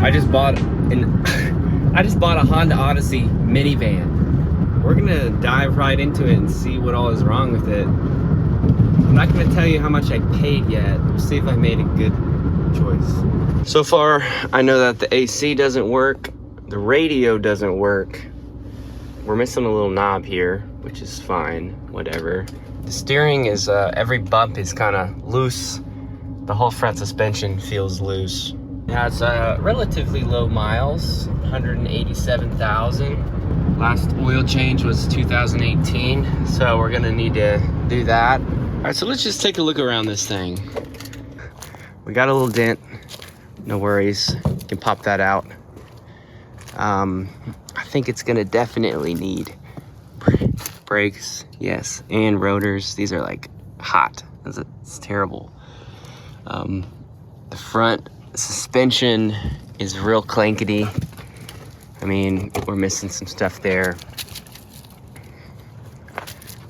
I just bought a Honda Odyssey minivan. We're gonna dive right into it and see what all is wrong with it. I'm not gonna tell you how much I paid yet. We'll see if I made a good choice. So far, I know that the AC doesn't work, the radio doesn't work. We're missing a little knob here, which is fine, whatever. The steering is, every bump is kind of loose. The whole front suspension feels loose. It has relatively low miles, 187,000. Last oil change was 2018, so we're gonna need to do that. All right, so let's just take a look around this thing. We got a little dent, no worries, you can pop that out. I think it's gonna definitely need brakes, yes, and rotors. These are like hot, it's terrible. The front suspension is real clankety. I mean, we're missing some stuff there.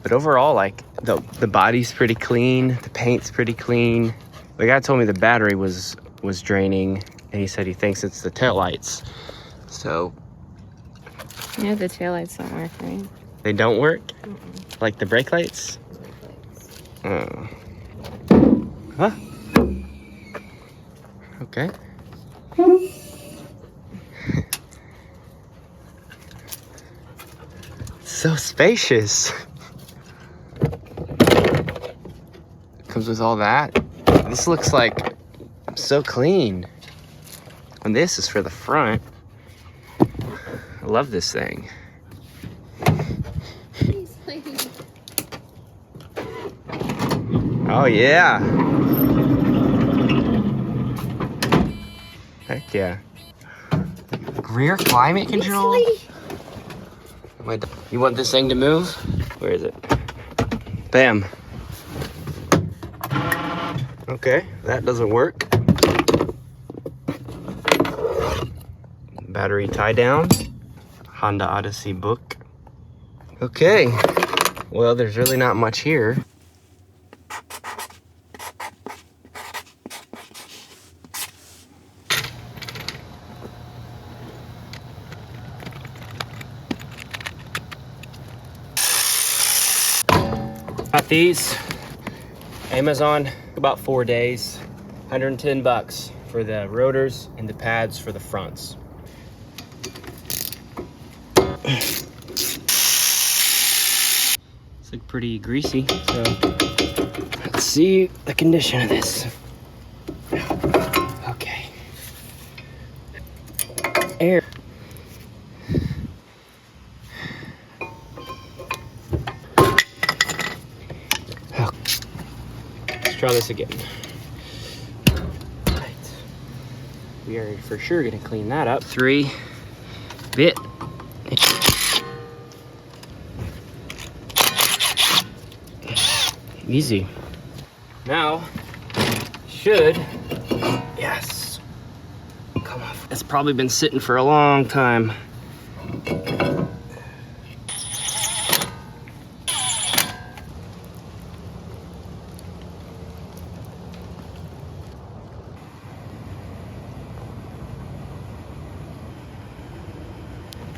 But overall, like, the body's pretty clean, the paint's pretty clean. The guy told me the battery was draining, and he said he thinks it's the taillights. So... yeah, the taillights don't work, right? They don't work? Like the brake lights? Oh. Huh? Okay. So spacious. Comes with all that. This looks like so clean. And this is for the front. I love this thing. Oh yeah. Heck yeah. Rear climate control? Wait, you want this thing to move? Where is it? Bam. Okay, that doesn't work. Battery tie down. Honda Odyssey book. Okay, well, there's really not much here. Got these, Amazon, about 4 days, 110 bucks for the rotors and the pads for the fronts. It's like pretty greasy, so let's see the condition of this. Okay. Air. Try this again. Right. We are for sure gonna clean that up. 3 bit. Easy. Now, yes, come off. It's probably been sitting for a long time.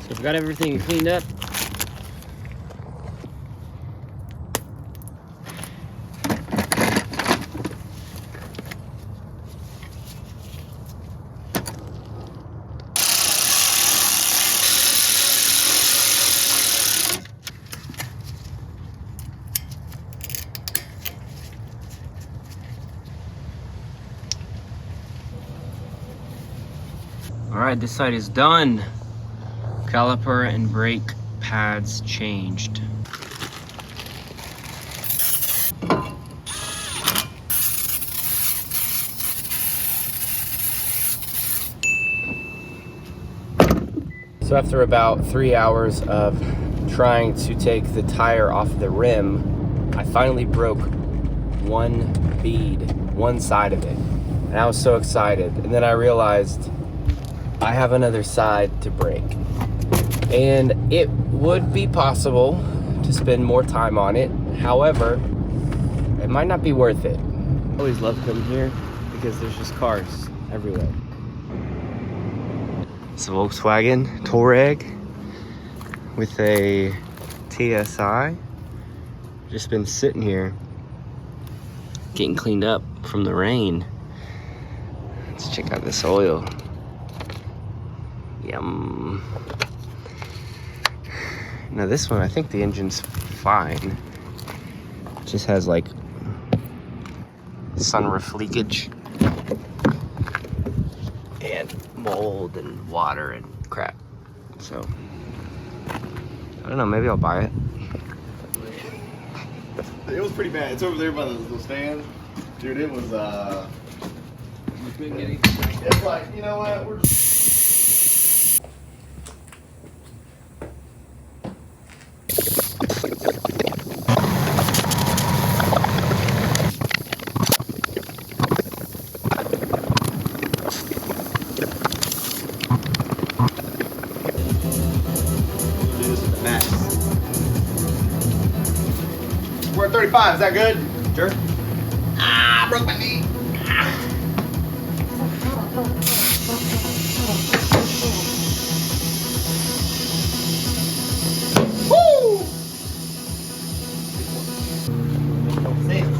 So I've got everything cleaned up. All right, this side is done. Caliper and brake pads changed. So after about 3 hours of trying to take the tire off the rim, I finally broke one bead, one side of it. And I was so excited. And then I realized I have another side to break. And it would be possible to spend more time on it. However, it might not be worth it. I always love coming here because there's just cars everywhere. It's a Volkswagen Touareg with a TSI. Just been sitting here getting cleaned up from the rain. Let's check out this oil. Yum. Now this one, I think the engine's fine. It just has like sunroof leakage and mold and water and crap. So, I don't know, maybe I'll buy it. It was pretty bad. It's over there by the stand. Dude, it was, it's like, you know what, we're just... We're at 35, is that good? Sure. Ah, I broke my knee. Woo! No sense.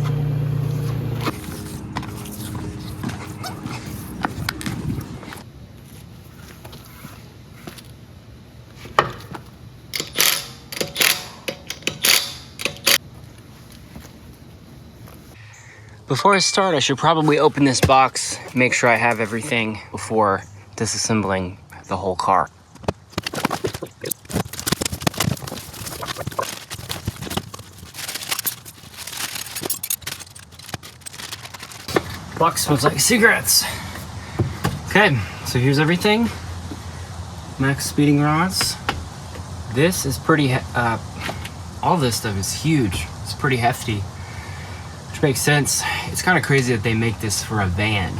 Before I start, I should probably open this box, make sure I have everything before disassembling the whole car. Box smells like cigarettes. Okay, so here's everything. Max speeding rods. This is pretty, all this stuff is huge. It's pretty hefty. Makes sense. It's kind of crazy that they make this for a van.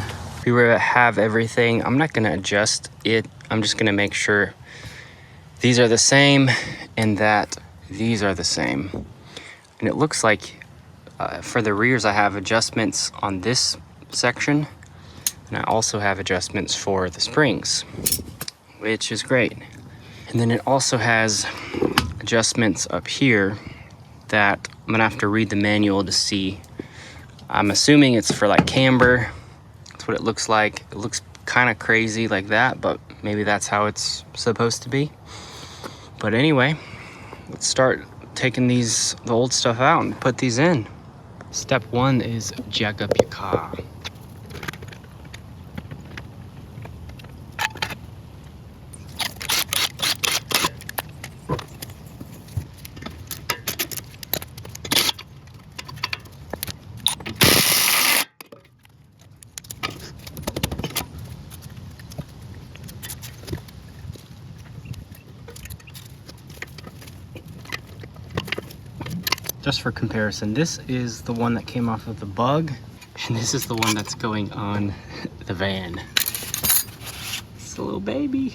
We were to have everything. I'm not gonna adjust it. I'm just gonna make sure these are the same and that these are the same. And it looks like for the rears I have adjustments on this section, and I also have adjustments for the springs, which is great. And then it also has adjustments up here that I'm gonna have to read the manual to see. I'm assuming it's for like camber. That's what it looks like. It looks kind of crazy like that, but maybe that's how it's supposed to be. But anyway, let's start taking the old stuff out and put these in. Step one is jack up your car. Just for comparison, this is the one that came off of the Bug, and this is the one that's going on the van. It's a little baby.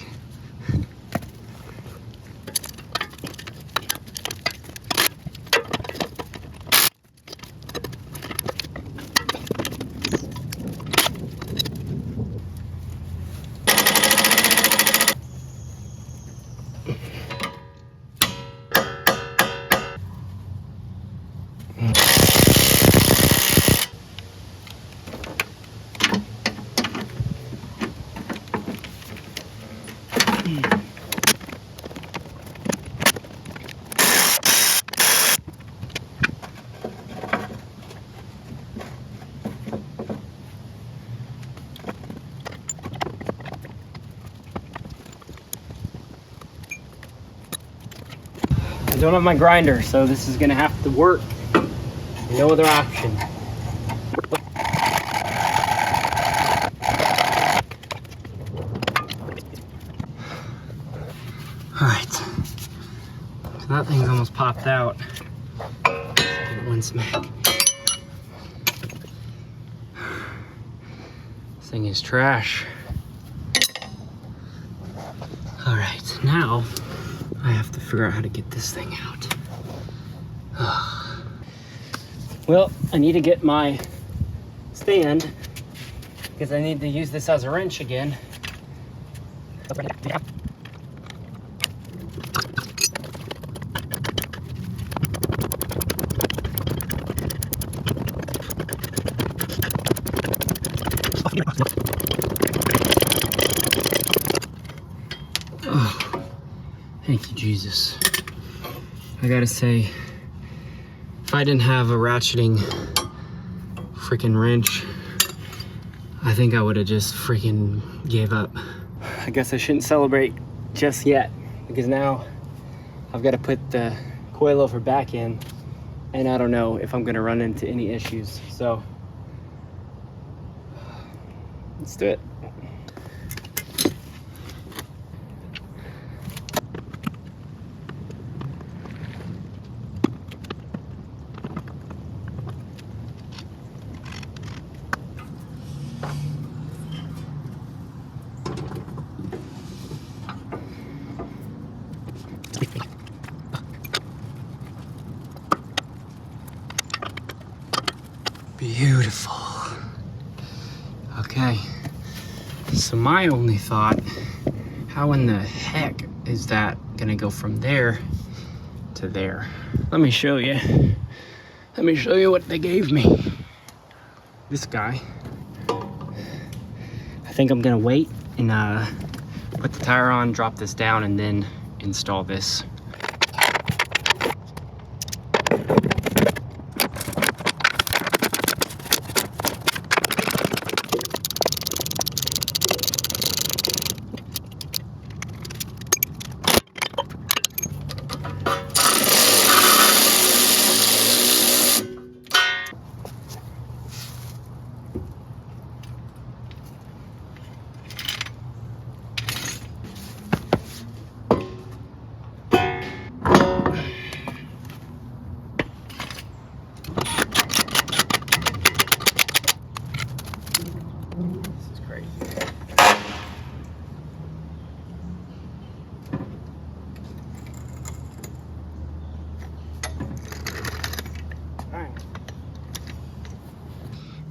I don't have my grinder, so this is gonna have to work. No other option. All right, so that thing's almost popped out. One smack. This thing is trash. All right, now I have to figure out how to get this thing out. Well, I need to get my stand because I need to use this as a wrench again. Oh, thank you, Jesus. I gotta say, if I didn't have a ratcheting freaking wrench, I think I would have just freaking gave up. I guess I shouldn't celebrate just yet, because now I've got to put the coilover back in, and I don't know if I'm gonna run into any issues. So let's do it. Beautiful. Okay, so my only thought, how in the heck is that gonna go from there to there? Let me show you. Let me show you what they gave me. This guy. I think I'm gonna wait and put the tire on, drop this down, and then install this.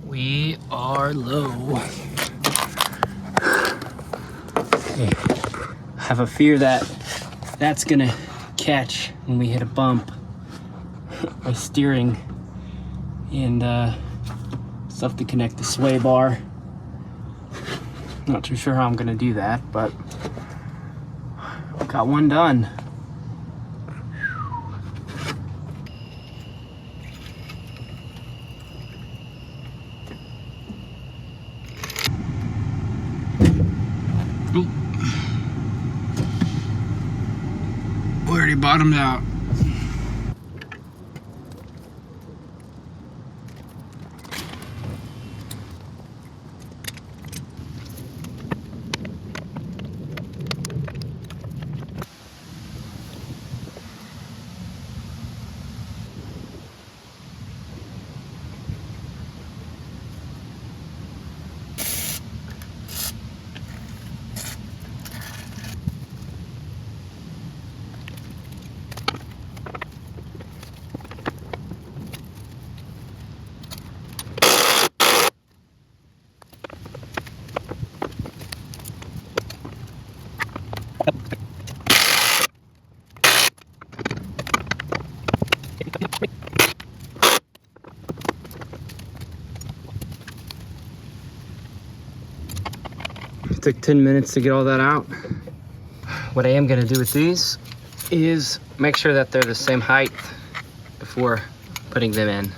We are low. Okay. I have a fear that that's gonna catch when we hit a bump. My steering and stuff to connect the sway bar. Not too sure how I'm gonna do that, but got one done. We already bottomed out. It took 10 minutes to get all that out. What I am gonna do with these is make sure that they're the same height before putting them in.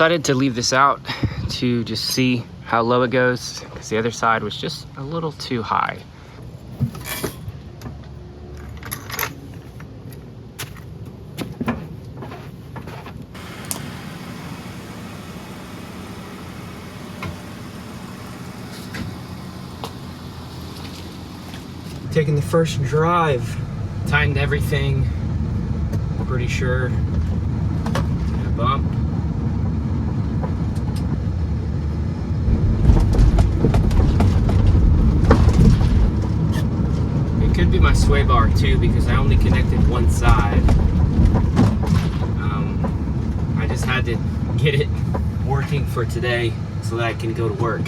decided to leave this out to just see how low it goes, because the other side was just a little too high. Taking the first drive, tightened everything, pretty sure. A bump. It could be my sway bar too, because I only connected one side. I just had to get it working for today so that I can go to work.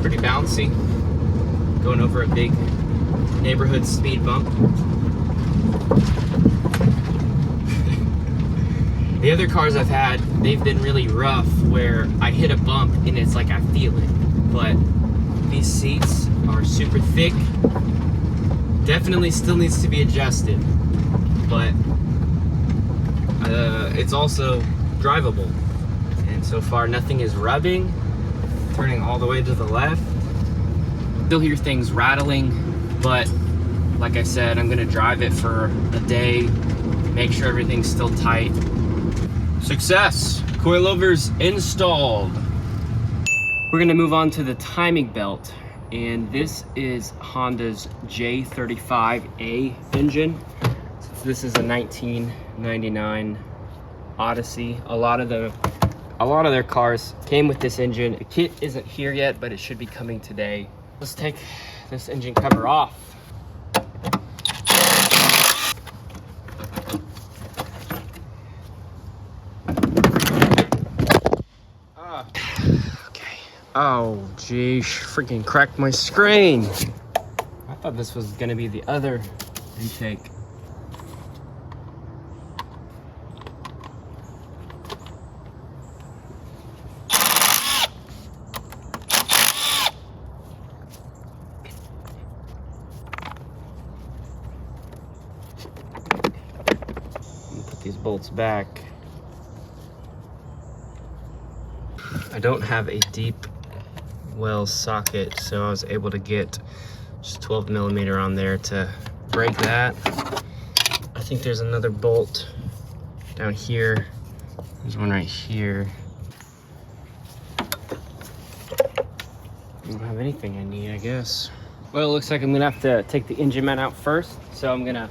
Pretty bouncy, going over a big neighborhood speed bump. The other cars I've had, they've been really rough where I hit a bump and it's like I feel it, but these seats are super thick. Definitely still needs to be adjusted, but it's also drivable, and so far nothing is rubbing. Turning all the way to the left. Still hear things rattling, but like I said, I'm gonna drive it for a day, make sure everything's still tight. Success! Coilovers installed. We're gonna move on to the timing belt, and this is Honda's J35A engine. This is a 1999 Odyssey. A lot of their cars came with this engine. The kit isn't here yet, but it should be coming today. Let's take this engine cover off. Okay. Oh, geez, freaking cracked my screen. I thought this was gonna be the other intake. These bolts back. I don't have a deep well socket, so I was able to get just 12 millimeter on there to break that. I think there's another bolt down here. There's one right here. I don't have anything I need, I guess. Well, it looks like I'm gonna have to take the engine mount out first, so I'm gonna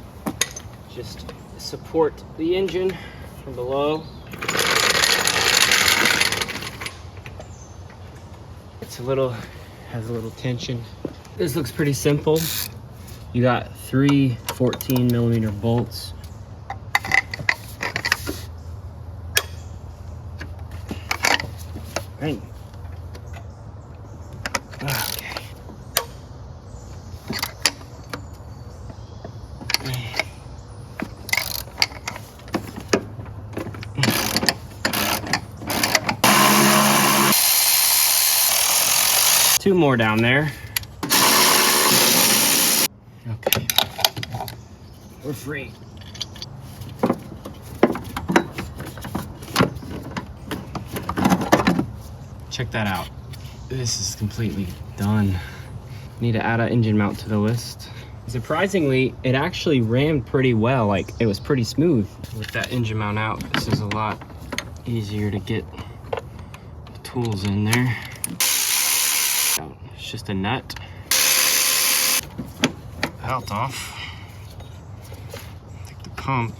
just support the engine from below. Has a little tension. This looks pretty simple. You got 3 14 millimeter bolts. Right. Okay. 2 more down there. Okay. We're free. Check that out. This is completely done. Need to add an engine mount to the list. Surprisingly, it actually ran pretty well. Like, it was pretty smooth. With that engine mount out, this is a lot easier to get the tools in there. It's just a nut. Belt off. Take the pump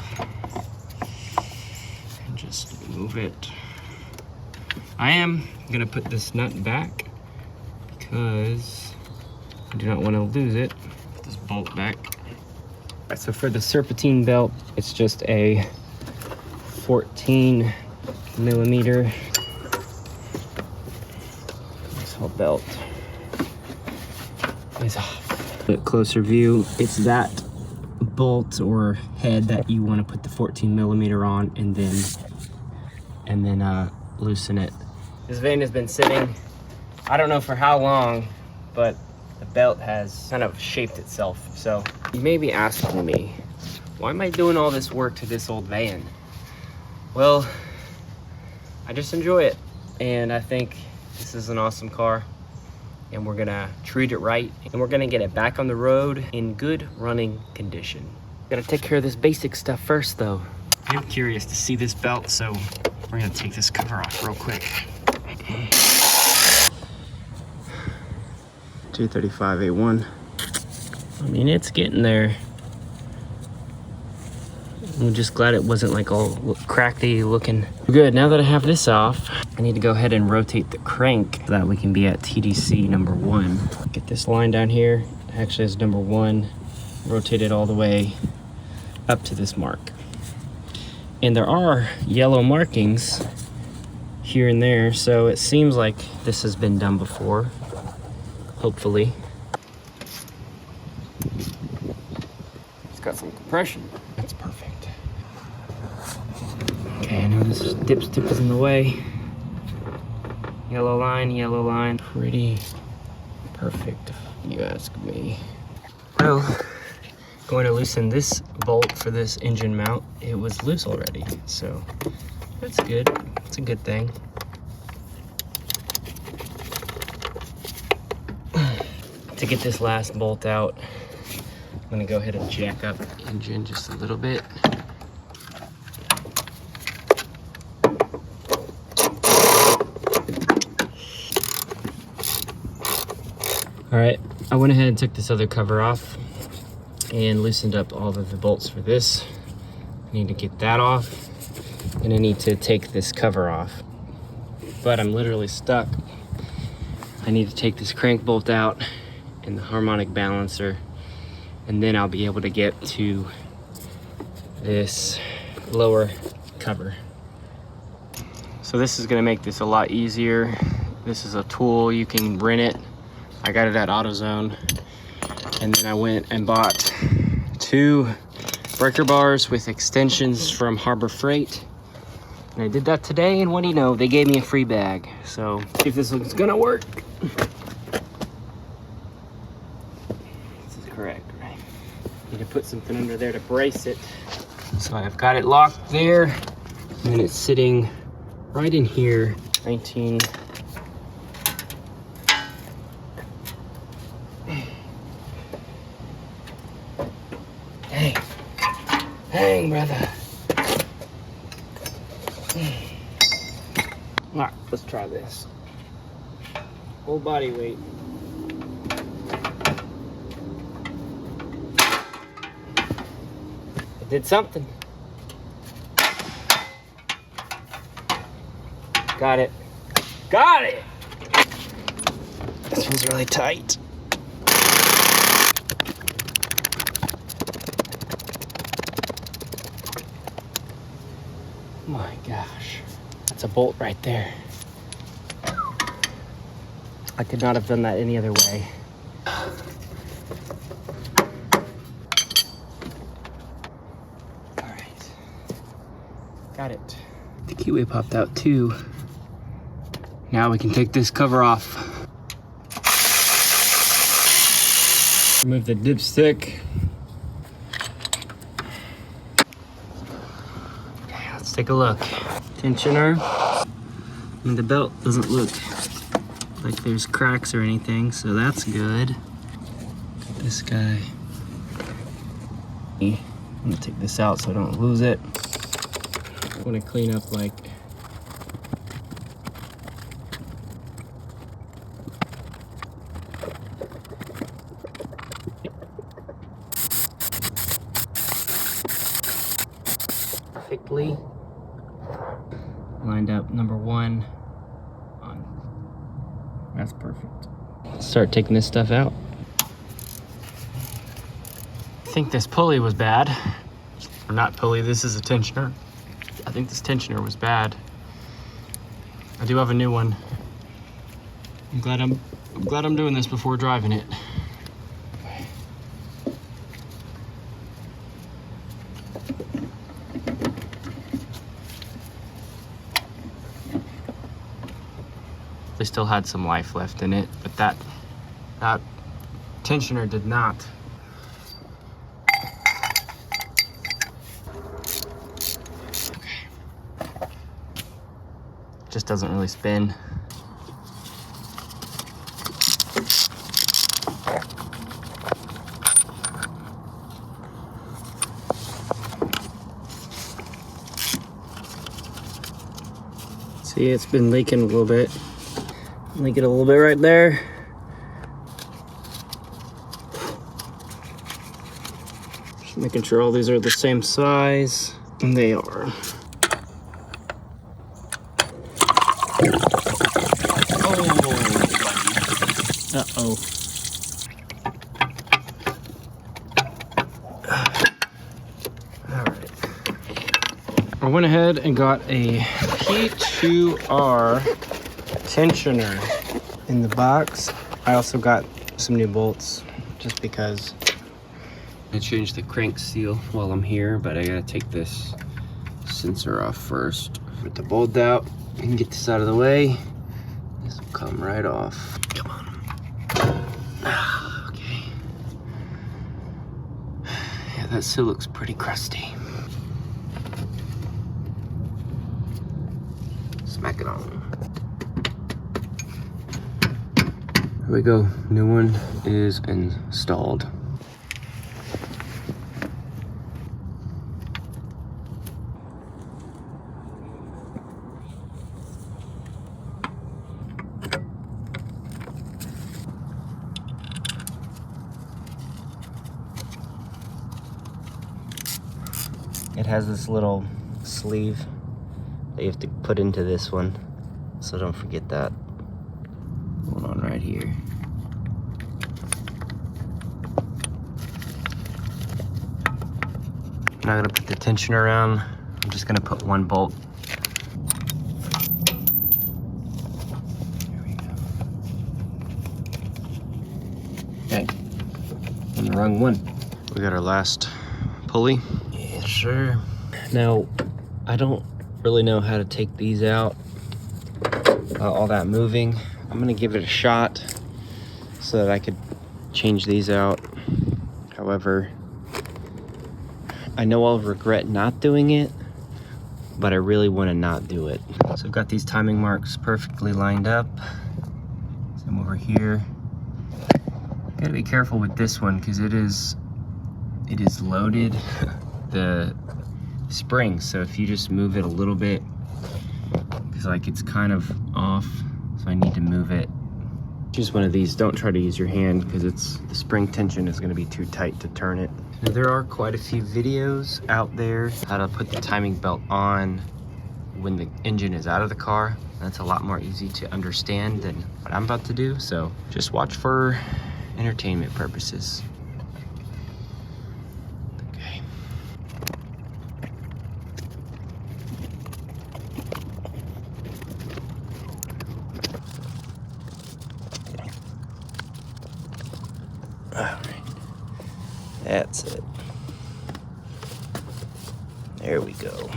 and just move it. I am gonna put this nut back because I do not want to lose it. Put this bolt back. All right, so for the serpentine belt, it's just a 14 millimeter. This whole belt is off. A closer view, it's that bolt or head that you want to put the 14 millimeter on, and then loosen it. This van has been sitting, I don't know for how long, but the belt has kind of shaped itself. So you may be asking me, why am I doing all this work to this old van? Well, I just enjoy it. And I think this is an awesome car. And we're gonna treat it right. And we're gonna get it back on the road in good running condition. Gotta take care of this basic stuff first though. I'm curious to see this belt, so we're gonna take this cover off real quick. 235A1. I mean, it's getting there. I'm just glad it wasn't like all crackly looking. Good, now that I have this off, I need to go ahead and rotate the crank so that we can be at TDC number 1. Get this line down here, actually is number 1, rotate it all the way up to this mark. And there are yellow markings here and there, so it seems like this has been done before, hopefully. It's got some compression. That's perfect. Okay, I know this dipstick is in the way. Yellow line, pretty perfect, if you ask me. Well, going to loosen this bolt for this engine mount. It was loose already, so that's good. It's a good thing. To get this last bolt out, I'm gonna go ahead and jack up the engine just a little bit. All right, I went ahead and took this other cover off and loosened up all of the bolts for this. I need to get that off, and I need to take this cover off. But I'm literally stuck. I need to take this crank bolt out and the harmonic balancer, and then I'll be able to get to this lower cover. So this is gonna make this a lot easier. This is a tool, you can rent it. I got it at AutoZone. And then I went and bought 2 breaker bars with extensions from Harbor Freight. And I did that today, and what do you know? They gave me a free bag. So, see if this is gonna work. This is correct, right? Need to put something under there to brace it. So I've got it locked there, and then it's sitting right in here. 19. Hang, brother. All right, let's try this. Full body weight. It did something. Got it. Got it! This one's really tight. My gosh, that's a bolt right there. I could not have done that any other way. All right, got it. The keyway popped out too. Now we can take this cover off. Remove the dipstick. Take a look. Tensioner. And the belt doesn't look like there's cracks or anything, so that's good. Got this guy. I'm gonna take this out so I don't lose it. I want to clean up like perfectly. Lined up number 1 on. That's perfect. Start taking this stuff out. I think this pulley was bad. Or not pulley, this is a tensioner. I think this tensioner was bad. I do have a new one. I'm glad I'm doing this before driving it. They still had some life left in it, but that tensioner did not. Just doesn't really spin. See, it's been leaking a little bit. Leaking a little bit right there. Just making sure all these are the same size. And they are. Uh-oh. Alright. I went ahead and got a P2R tensioner in the box. I also got some new bolts just because. I changed the crank seal while I'm here, but I gotta take this sensor off first. Put the bolt out and get this out of the way. This will come right off. Come on. Okay. Yeah, that seal looks pretty crusty. Smack it on. Here we go. New one is installed. It has this little sleeve that you have to put into this one, so don't forget that. Hold on right here. I'm not gonna put the tensioner around. I'm just gonna put one bolt. There we go. Okay, on the wrong one. We got our last pulley. Yeah, sure. Now, I don't really know how to take these out. All that moving. I'm gonna give it a shot so that I could change these out. However, I know I'll regret not doing it, but I really want to not do it. So I've got these timing marks perfectly lined up. So I'm over here. Gotta be careful with this one because it is loaded, the spring. So if you just move it a little bit, because like it's kind of off, so I need to move it. Choose one of these. Don't try to use your hand because the spring tension is going to be too tight to turn it. Now, there are quite a few videos out there how to put the timing belt on when the engine is out of the car. That's a lot more easy to understand than what I'm about to do, so just watch for entertainment purposes. Okay. All right. That's it. There we go.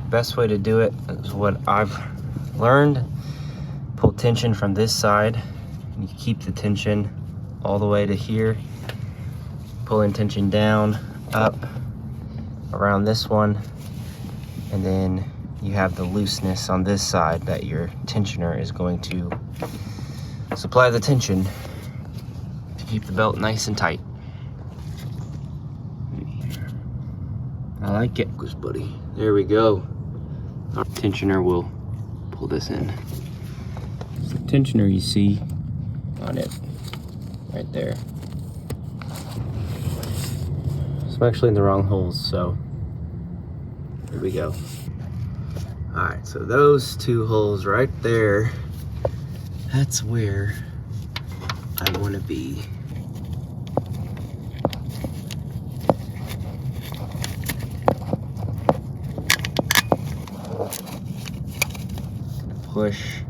Best way to do it is what I've learned. Pull tension from this side. You keep the tension all the way to here. Pulling tension down, up, around this one. And then you have the looseness on this side that your tensioner is going to supply the tension to keep the belt nice and tight. I like it. Goes, buddy. There we go. Our tensioner will pull this in. The tensioner you see on it right there. So I'm actually in the wrong holes, so here we go. All right, so those two holes right there, that's where I want to be. Push.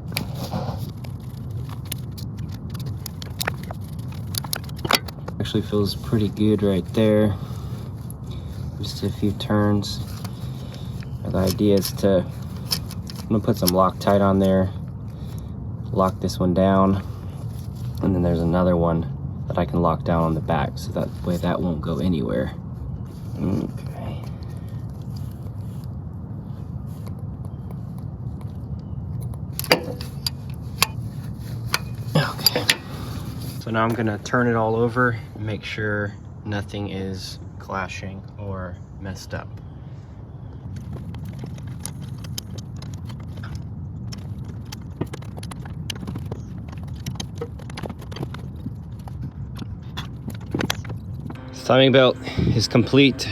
Actually feels pretty good right there. Just a few turns. The idea is I'm gonna put some Loctite on there, lock this one down, and then there's another one that I can lock down on the back, so that way that won't go anywhere. Okay. Okay. So now I'm gonna turn it all over and make sure nothing is clashing or messed up. Timing belt is complete.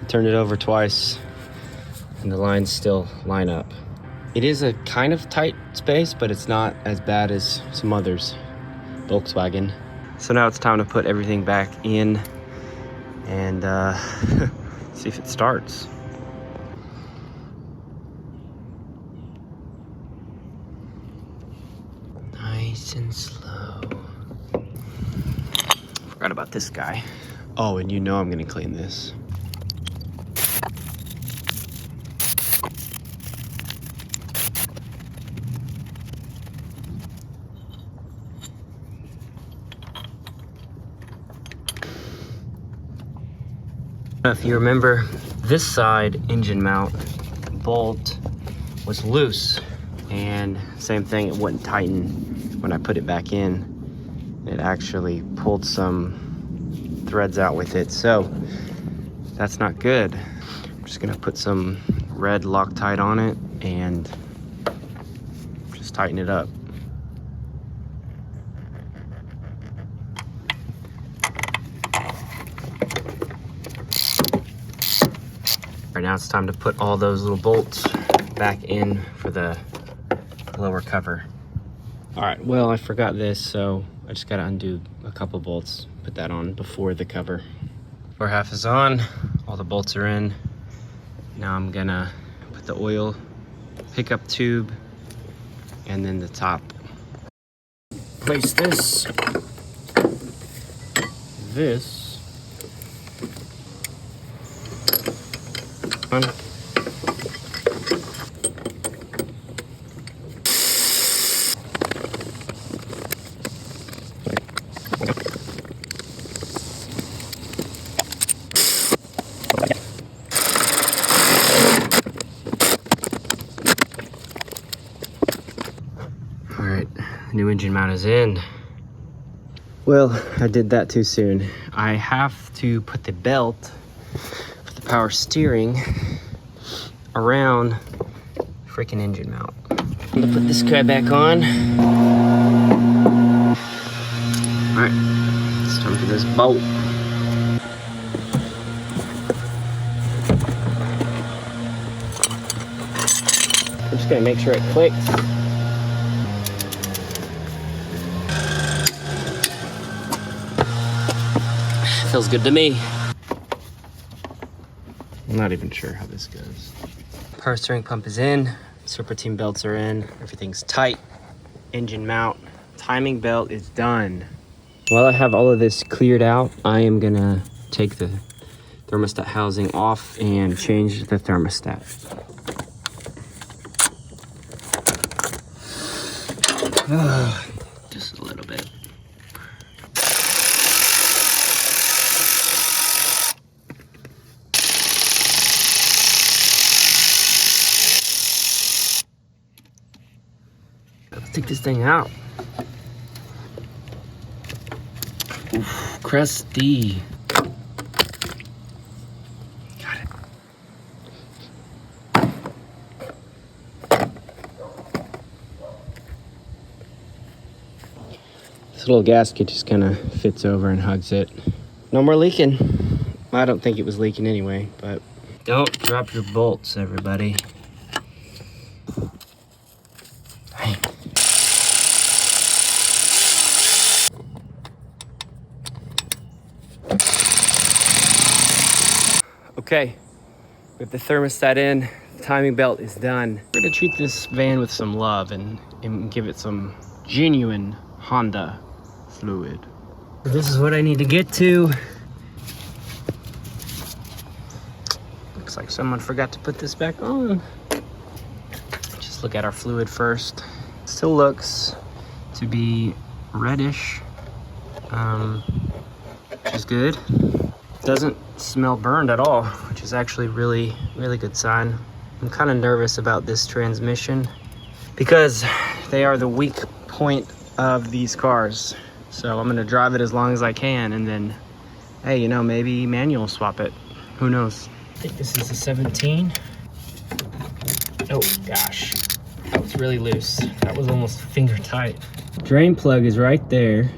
Turned it over twice and the lines still line up. It is a kind of tight space, but it's not as bad as some others. Volkswagen. So now it's time to put everything back in and see if it starts. Nice and slow. Forgot about this guy. Oh, and you know I'm gonna clean this. If you remember, this side engine mount bolt was loose, and same thing, it wouldn't tighten when I put it back in. It actually pulled some threads out with it, so that's not good. I'm just gonna put some red Loctite on it and just tighten it up. Right now it's time to put all those little bolts back in for the lower cover. All right, well, I forgot this, so I just gotta undo a couple bolts, put that on before the cover. Lower half is on, all the bolts are in. Now I'm gonna put the oil pickup tube and then the top. Place this. On. All right, new engine mount is in. Well, I did that too soon. I have to put the belt for the power steering around freaking engine mount. I'm gonna put this guy back on. All right, it's time for this bolt. I'm just gonna make sure it clicks. Feels good to me. I'm not even sure how this goes. Power steering pump is in, serpentine belts are in, everything's tight, engine mount, timing belt is done. While I have all of this cleared out, I am gonna take the thermostat housing off and change the thermostat. Just a little bit. Let's take this thing out. Oof, crusty. Got it. This little gasket just kind of fits over and hugs it. No more leaking. I don't think it was leaking anyway, but don't drop your bolts, everybody. Dang. Okay, we have the thermostat in, the timing belt is done. We're gonna treat this van with some love and give it some genuine Honda fluid. This is what I need to get to. Looks like someone forgot to put this back on. Just look at our fluid first. Still looks to be reddish. which is good. Doesn't smell burned at all, which is actually really good sign. I'm kind of nervous about this transmission because they are the weak point of these cars. So I'm gonna drive it as long as I can, and then, hey, you know, maybe manual swap it. Who knows? I think this is a 17. Oh gosh, that was really loose. That was almost finger tight. Drain plug is right there.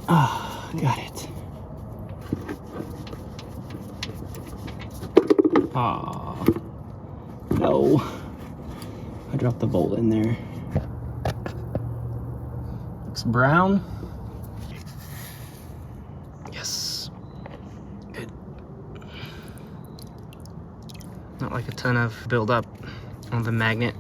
Ah, got it. Ah, no. I dropped the bolt in there. Looks brown. Yes. Good. Not like a ton of buildup on the magnet.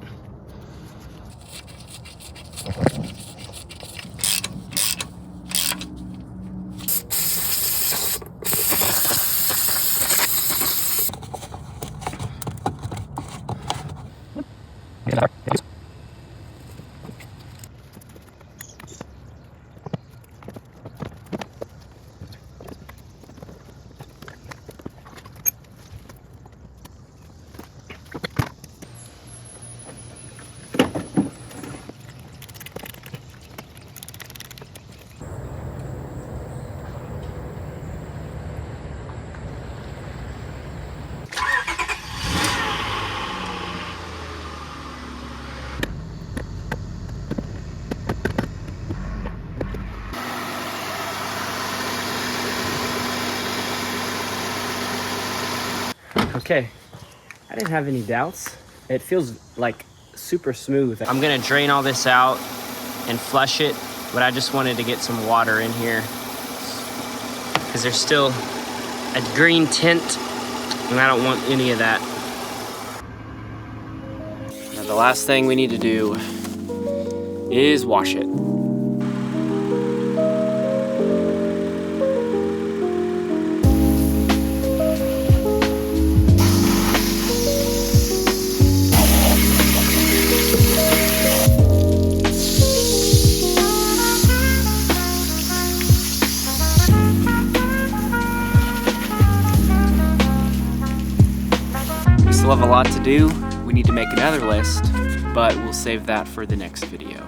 Okay, I didn't have any doubts. It feels like super smooth. I'm gonna drain all this out and flush it, but I just wanted to get some water in here because there's still a green tint and I don't want any of that. Now the last thing we need to do is wash it. Still have a lot to do. We need to make another list, but we'll save that for the next video.